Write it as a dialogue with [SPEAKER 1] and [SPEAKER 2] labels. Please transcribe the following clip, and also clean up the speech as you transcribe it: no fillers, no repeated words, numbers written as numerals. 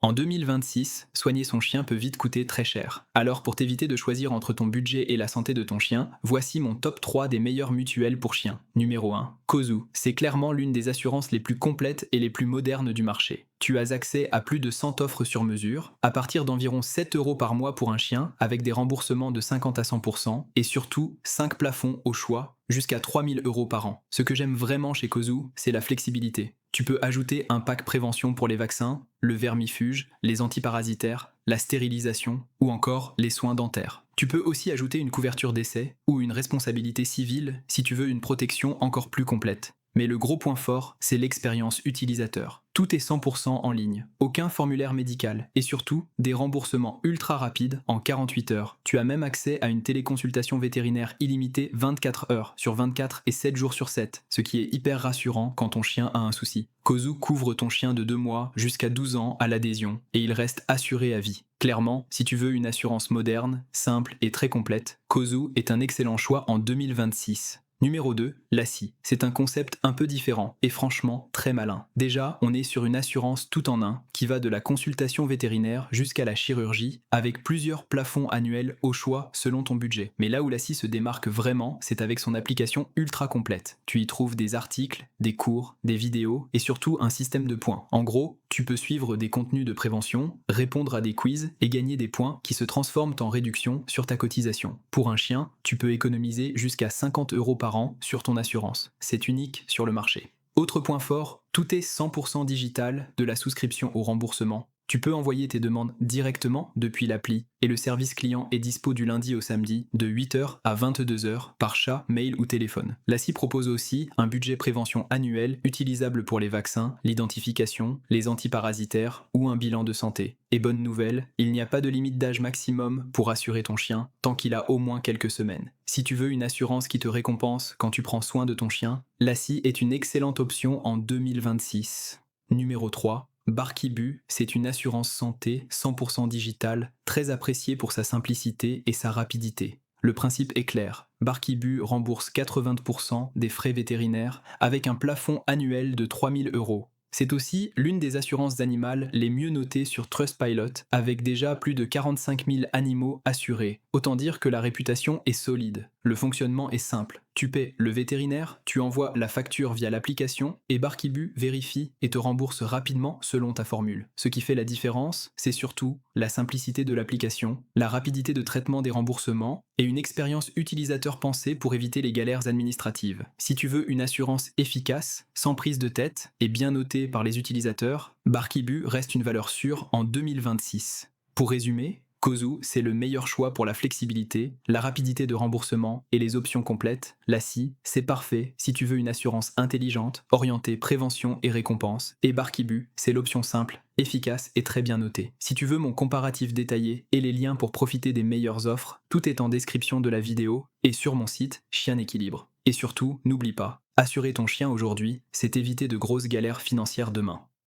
[SPEAKER 1] En 2026, soigner son chien peut vite coûter très cher. Alors pour t'éviter de choisir entre ton budget et la santé de ton chien, voici mon top 3 des meilleures mutuelles pour chiens. Numéro 1. Kozu. C'est clairement l'une des assurances les plus complètes et les plus modernes du marché. Tu as accès à plus de 100 offres sur mesure, à partir d'environ 7 euros par mois pour un chien, avec des remboursements de 50 à 100%, et surtout 5 plafonds au choix, jusqu'à 3000 euros par an. Ce que j'aime vraiment chez Kozu, c'est la flexibilité. Tu peux ajouter un pack prévention pour les vaccins, le vermifuge, les antiparasitaires, la stérilisation ou encore les soins dentaires. Tu peux aussi ajouter une couverture d'essai ou une responsabilité civile si tu veux une protection encore plus complète. Mais le gros point fort, c'est l'expérience utilisateur. Tout est 100% en ligne, aucun formulaire médical et surtout des remboursements ultra rapides en 48 heures. Tu as même accès à une téléconsultation vétérinaire illimitée 24 heures sur 24 et 7 jours sur 7, ce qui est hyper rassurant quand ton chien a un souci. Kozu couvre ton chien de 2 mois jusqu'à 12 ans à l'adhésion et il reste assuré à vie. Clairement, si tu veux une assurance moderne, simple et très complète, Kozu est un excellent choix en 2026. Numéro 2, l'ASI. C'est un concept un peu différent et franchement très malin. Déjà, on est sur une assurance tout en un qui va de la consultation vétérinaire jusqu'à la chirurgie avec plusieurs plafonds annuels au choix selon ton budget. Mais là où l'ASI se démarque vraiment, c'est avec son application ultra complète. Tu y trouves des articles, des cours, des vidéos et surtout un système de points. En gros, tu peux suivre des contenus de prévention, répondre à des quiz et gagner des points qui se transforment en réduction sur ta cotisation. Pour un chien, tu peux économiser jusqu'à 50 euros par an sur ton assurance. C'est unique sur le marché. Autre point fort, tout est 100% digital, de la souscription au remboursement. Tu peux envoyer tes demandes directement depuis l'appli et le service client est dispo du lundi au samedi de 8 h à 22 h par chat, mail ou téléphone. L'ASI propose aussi un budget prévention annuel utilisable pour les vaccins, l'identification, les antiparasitaires ou un bilan de santé. Et bonne nouvelle, il n'y a pas de limite d'âge maximum pour assurer ton chien tant qu'il a au moins quelques semaines. Si tu veux une assurance qui te récompense quand tu prends soin de ton chien, l'ASI est une excellente option en 2026. Numéro 3. Barkibu, c'est une assurance santé 100% digitale, très appréciée pour sa simplicité et sa rapidité. Le principe est clair, Barkibu rembourse 80% des frais vétérinaires avec un plafond annuel de 3000 euros. C'est aussi l'une des assurances animales les mieux notées sur Trustpilot, avec déjà plus de 45 000 animaux assurés. Autant dire que la réputation est solide. Le fonctionnement est simple. Tu paies le vétérinaire, tu envoies la facture via l'application et Barkibu vérifie et te rembourse rapidement selon ta formule. Ce qui fait la différence, c'est surtout la simplicité de l'application, la rapidité de traitement des remboursements et une expérience utilisateur pensée pour éviter les galères administratives. Si tu veux une assurance efficace, sans prise de tête et bien notée par les utilisateurs, Barkibu reste une valeur sûre en 2026. Pour résumer, Kozu, c'est le meilleur choix pour la flexibilité, la rapidité de remboursement et les options complètes. La SI, c'est parfait si tu veux une assurance intelligente, orientée prévention et récompense. Et Barkibu, c'est l'option simple, efficace et très bien notée. Si tu veux mon comparatif détaillé et les liens pour profiter des meilleures offres, tout est en description de la vidéo et sur mon site Chien Équilibre. Et surtout, n'oublie pas, assurer ton chien aujourd'hui, c'est éviter de grosses galères financières demain.